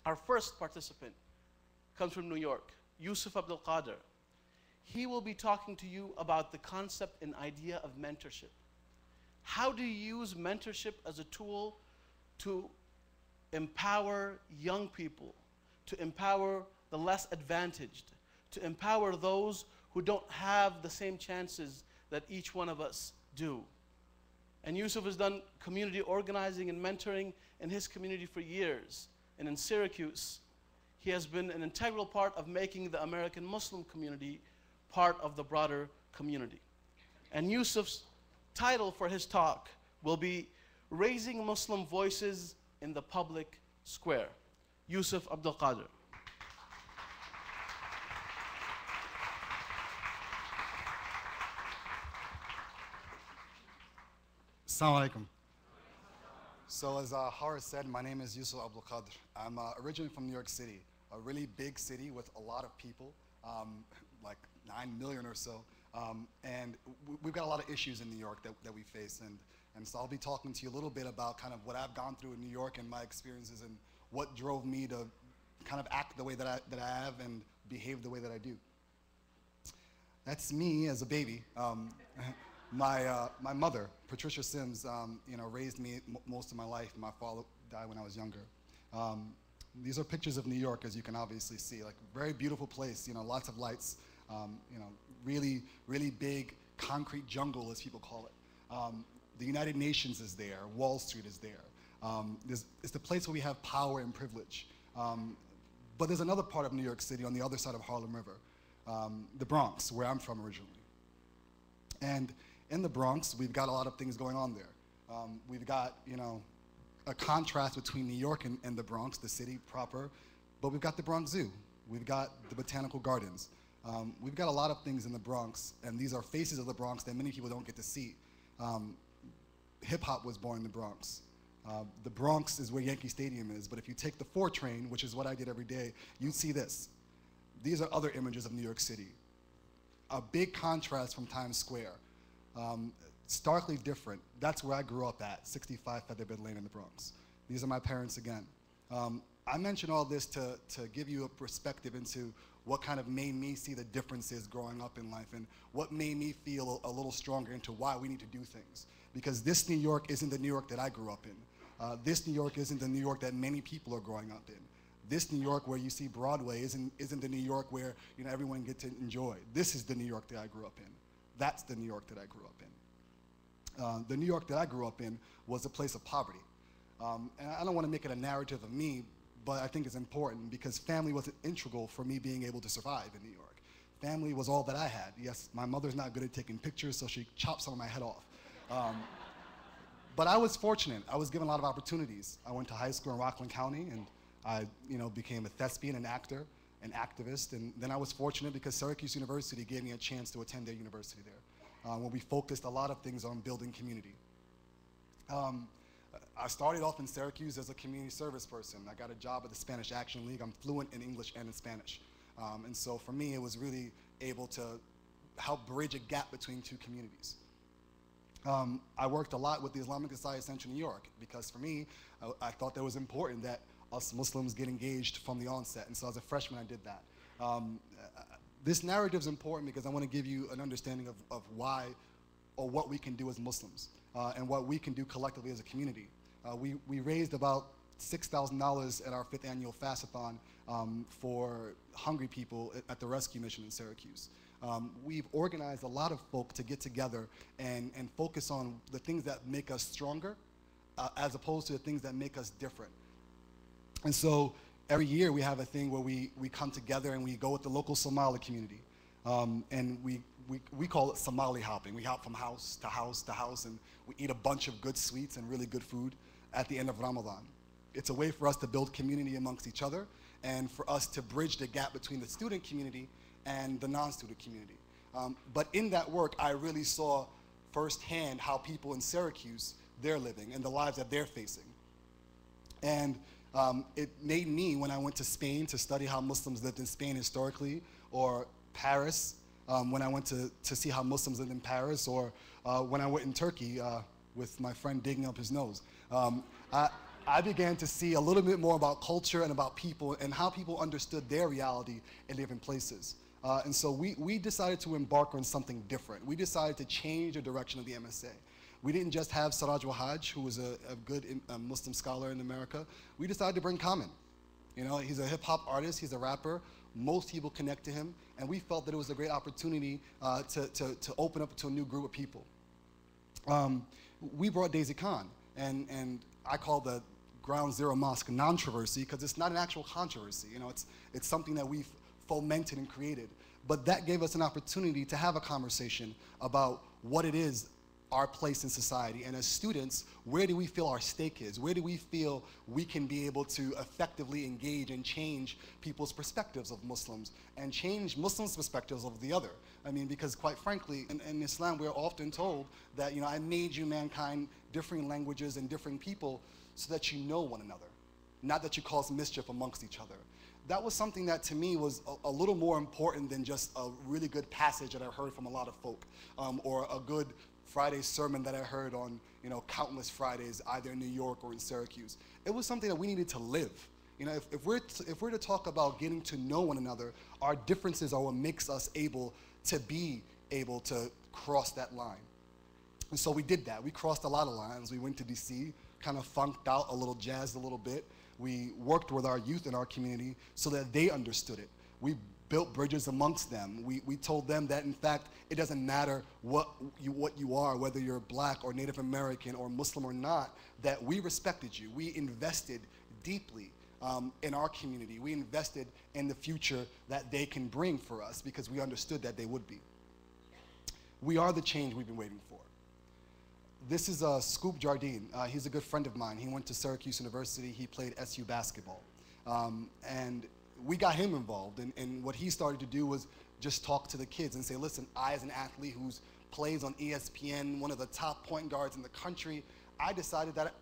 Our first participant comes from New York, Yusuf Abdul-Qadir. He will be talking to you about the concept and idea of mentorship. How do you use mentorship as a tool to empower young people, to empower the less advantaged, to empower those who don't have the same chances that each one of us do? And Yusuf has done community organizing and mentoring in his community for years. And in Syracuse, he has been an integral part of making the American Muslim community part of the broader community. And Yusuf's title for his talk will be Raising Muslim Voices in the Public Square. Yusuf Abdul-Qadir. Assalamu alaikum. So as Hara said, my name is Yusuf Abdul-Qadir. I'm originally from New York City, a really big city with a lot of people, like 9 million or so. And we've got a lot of issues in New York that we face. And so I'll be talking to you a little bit about kind of what I've gone through in New York and my experiences and what drove me to kind of act the way that I have and behave the way that I do. That's me as a baby. My mother, Patricia Sims, raised me most of my life. My father died when I was younger. These are pictures of New York, as you can obviously see. Like, very beautiful place, lots of lights, really, really big concrete jungle, as people call it. The United Nations is there. Wall Street is there. It's the place where we have power and privilege. But there's another part of New York City on the other side of Harlem River, the Bronx, where I'm from originally. And in the Bronx, we've got a lot of things going on there. We've got, a contrast between New York and the Bronx, the city proper, but we've got the Bronx Zoo. We've got the Botanical Gardens. We've got a lot of things in the Bronx, and these are faces of the Bronx that many people don't get to see. Hip-hop was born in the Bronx. The Bronx is where Yankee Stadium is, but if you take the 4 train, which is what I did every day, you'd see this. These are other images of New York City. A big contrast from Times Square. Starkly different. That's where I grew up at, 65 Featherbed Lane in the Bronx. These are my parents again. I mention all this to give you a perspective into what kind of made me see the differences growing up in life and what made me feel a little stronger into why we need to do things. Because this New York isn't the New York that I grew up in. This New York isn't the New York that many people are growing up in. This New York where you see Broadway isn't the New York where everyone gets to enjoy. This is the New York that I grew up in. That's the New York that I grew up in. The New York that I grew up in was a place of poverty. And I don't want to make it a narrative of me, but I think it's important because family was integral for me being able to survive in New York. Family was all that I had. Yes, my mother's not good at taking pictures, so she chopped some of my head off. But I was fortunate. I was given a lot of opportunities. I went to high school in Rockland County, and I became a thespian, an actor, an activist, and then I was fortunate because Syracuse University gave me a chance to attend their university there, where we focused a lot of things on building community. I started off in Syracuse as a community service person. I got a job at the Spanish Action League. I'm fluent in English and in Spanish. And so for me, it was really able to help bridge a gap between 2 communities. I worked a lot with the Islamic Society of Central New York because for me, I thought that it was important that us Muslims get engaged from the onset. And so as a freshman, I did that. This narrative is important because I want to give you an understanding of why or what we can do as Muslims and what we can do collectively as a community. We raised about $6,000 at our 5th annual Fastathon for hungry people at the rescue mission in Syracuse. We've organized a lot of folk to get together and focus on the things that make us stronger as opposed to the things that make us different. And so every year we have a thing where we come together and we go with the local Somali community. And we call it Somali hopping. We hop from house to house to house and we eat a bunch of good sweets and really good food at the end of Ramadan. It's a way for us to build community amongst each other and for us to bridge the gap between the student community and the non-student community. But in that work, I really saw firsthand how people in Syracuse, they're living and the lives that they're facing. And it made me, when I went to Spain to study how Muslims lived in Spain historically, or Paris, when I went to see how Muslims lived in Paris, or when I went in Turkey with my friend digging up his nose. I began to see a little bit more about culture and about people and how people understood their reality in different places. And so we decided to embark on something different. We decided to change the direction of the MSA. We didn't just have Siraj Wahaj, who was a good Muslim scholar in America. We decided to bring Common. You know, he's a hip hop artist, he's a rapper. Most people connect to him, and we felt that it was a great opportunity to open up to a new group of people. We brought Daisy Khan, and I call the Ground Zero Mosque non-controversy because it's not an actual controversy. You know, it's something that we've fomented and created. But that gave us an opportunity to have a conversation about what it is, our place in society. And as students, where do we feel our stake is? Where do we feel we can be able to effectively engage and change people's perspectives of Muslims and change Muslims' perspectives of the other? I mean, because quite frankly, in Islam, we're often told that, you know, I made you, mankind, differing languages and differing people so that you know one another, not that you cause mischief amongst each other. That was something that to me was a little more important than just a really good passage that I heard from a lot of folk, or a good Friday sermon that I heard on, you know, countless Fridays, either in New York or in Syracuse. It was something that we needed to live. You know, if we're to talk about getting to know one another, our differences are what makes us able to cross that line. And so we did that. We crossed a lot of lines. We went to DC, kind of funked out a little, jazzed a little bit. We worked with our youth in our community so that they understood it. We built bridges amongst them. We told them that, in fact, it doesn't matter what you are, whether you're Black or Native American or Muslim or not, that we respected you. We invested deeply in our community. We invested in the future that they can bring for us because we understood that they would be. We are the change we've been waiting for. This is Scoop Jardine. He's a good friend of mine. He went to Syracuse University. He played SU basketball. And we got him involved. And what he started to do was just talk to the kids and say, listen, I as an athlete who plays on ESPN, one of the top point guards in the country, I decided that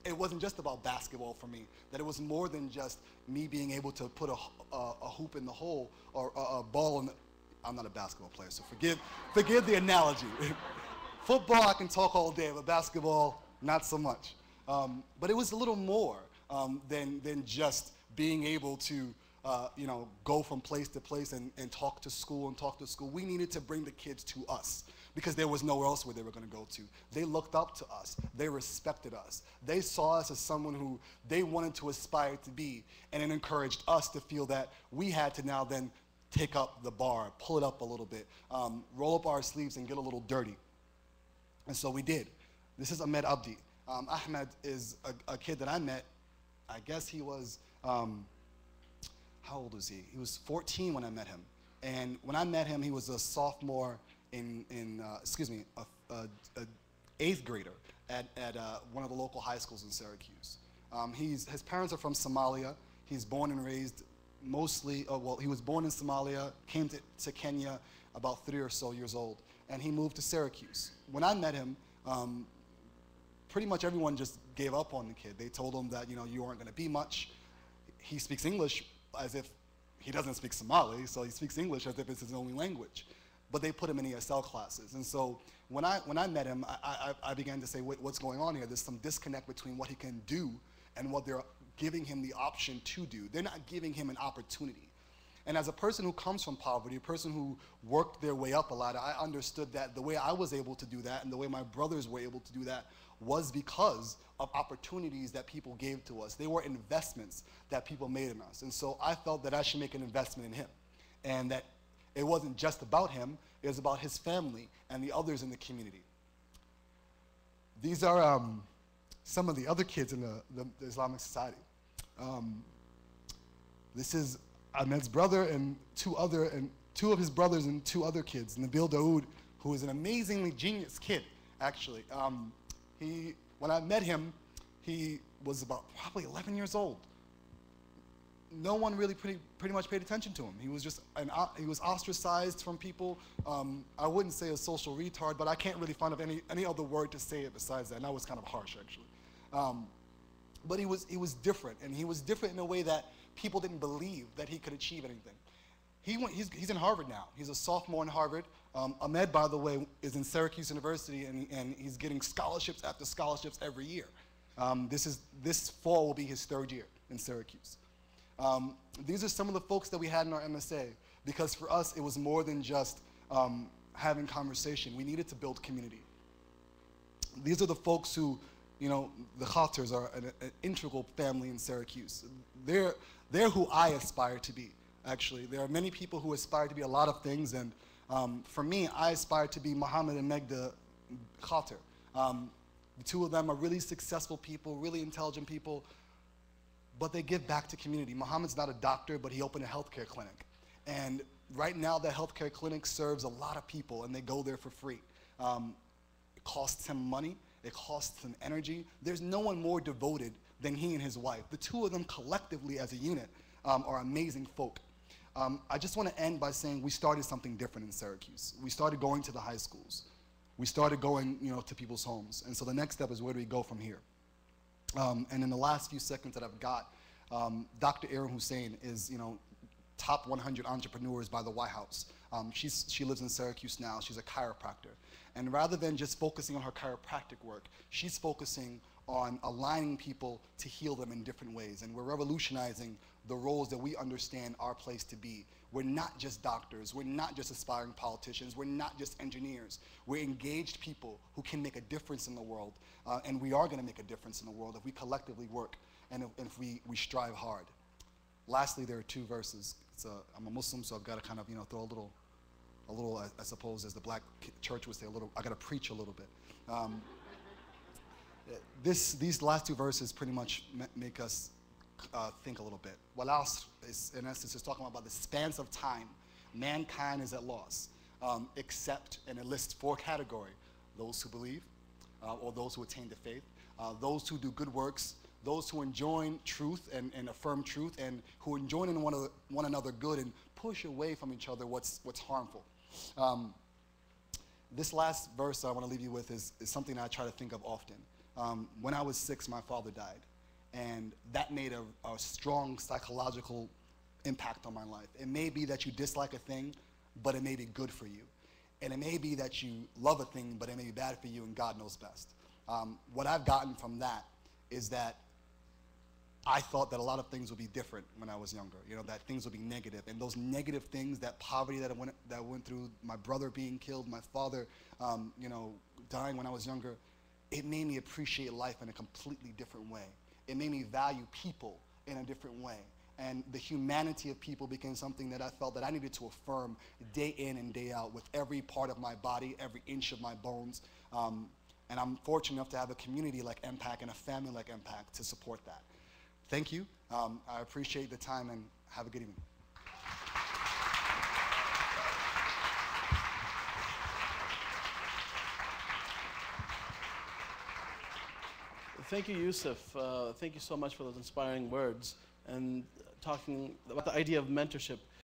it wasn't just about basketball for me, that it was more than just me being able to put a hoop in the hole or a ball in the, I'm not a basketball player, so forgive the analogy. Football, I can talk all day, but basketball, not so much. But it was a little more than just being able to you know, go from place to place and talk to school. We needed to bring the kids to us because there was nowhere else where they were going to go to. They looked up to us. They respected us. They saw us as someone who they wanted to aspire to be, and it encouraged us to feel that we had to now then take up the bar, pull it up a little bit, roll up our sleeves and get a little dirty. And so we did. This is Ahmed Abdi. Ahmed is a kid that I met. I guess he was, how old was he? He was 14 when I met him. And when I met him, he was a sophomore in 8th grader at one of the local high schools in Syracuse. His parents are from Somalia. He's born and raised mostly, well, he was born in Somalia, came to Kenya about 3 or so years old, and he moved to Syracuse. When I met him, pretty much everyone just gave up on the kid. They told him that, you know, you aren't going to be much. He speaks English as if he doesn't speak Somali, so he speaks English as if it's his only language. But they put him in ESL classes. And so when I met him, I began to say, what's going on here? There's some disconnect between what he can do and what they're giving him the option to do. They're not giving him an opportunity. And as a person who comes from poverty, a person who worked their way up a ladder, I understood that the way I was able to do that and the way my brothers were able to do that was because of opportunities that people gave to us. They were investments that people made in us. And so I felt that I should make an investment in him. And that it wasn't just about him, it was about his family and the others in the community. These are some of the other kids in the Islamic Society. This is Ahmed's brother and two of his brothers and 2 other kids. Nabil Daoud, who is an amazingly genius kid, actually. When I met him, he was about probably 11 years old. No one really pretty much paid attention to him. He was just he was ostracized from people. I wouldn't say a social retard, but I can't really find of any other word to say it besides that. And that was kind of harsh, actually. But he was different, and he was different in a way that people didn't believe that he could achieve anything. He's in Harvard now. He's a sophomore in Harvard. Ahmed, by the way, is in Syracuse University, and he's getting scholarships after scholarships every year. This fall will be his 3rd year in Syracuse. These are some of the folks that we had in our MSA, because for us it was more than just having conversation. We needed to build community. These are the folks who, you know, the Khaters are an integral family in Syracuse. They're who I aspire to be, actually. There are many people who aspire to be a lot of things, and for me, I aspire to be Muhammad and Megda Khater. The two of them are really successful people, really intelligent people, but they give back to community. Muhammad's not a doctor, but he opened a healthcare clinic. And right now, that healthcare clinic serves a lot of people, and they go there for free. It costs him money. It costs him energy. There's no one more devoted than he and his wife. The two of them collectively as a unit are amazing folk. I just want to end by saying we started something different in Syracuse. We started going to the high schools. We started going, you know, to people's homes. And so the next step is, where do we go from here? And in the last few seconds that I've got, Dr. Erin Hussein is, you know, top 100 entrepreneurs by the White House. She lives in Syracuse now. She's a chiropractor. And rather than just focusing on her chiropractic work, she's focusing on aligning people to heal them in different ways. And we're revolutionizing the roles that we understand our place to be. We're not just doctors. We're not just aspiring politicians. We're not just engineers. We're engaged people who can make a difference in the world. And we are going to make a difference in the world if we collectively work and if we strive hard. Lastly, there are 2 verses. I'm a Muslim, so I've got to kind of, you know, throw a little, I suppose, as the black church would say, I got to preach a little bit. These last 2 verses pretty much make us think a little bit. What else is, in essence, is talking about the spans of time. Mankind is at loss, except, and it lists 4 categories: those who believe, or those who attain the faith, those who do good works, those who enjoin truth and affirm truth, and who enjoin in one another good and push away from each other what's harmful. This last verse I want to leave you with is something I try to think of often. When I was 6, my father died, and that made a strong psychological impact on my life. It may be that you dislike a thing, but it may be good for you. And it may be that you love a thing, but it may be bad for you, and God knows best. What I've gotten from that is that I thought that a lot of things would be different when I was younger, you know, that things would be negative. And those negative things, that poverty that I went through, my brother being killed, my father, you know, dying when I was younger, it made me appreciate life in a completely different way. It made me value people in a different way. And the humanity of people became something that I felt that I needed to affirm day in and day out with every part of my body, every inch of my bones. And I'm fortunate enough to have a community like MPAC and a family like MPAC to support that. Thank you. I appreciate the time, and have a good evening. Thank you, Yusuf. Thank you so much for those inspiring words and talking about the idea of mentorship.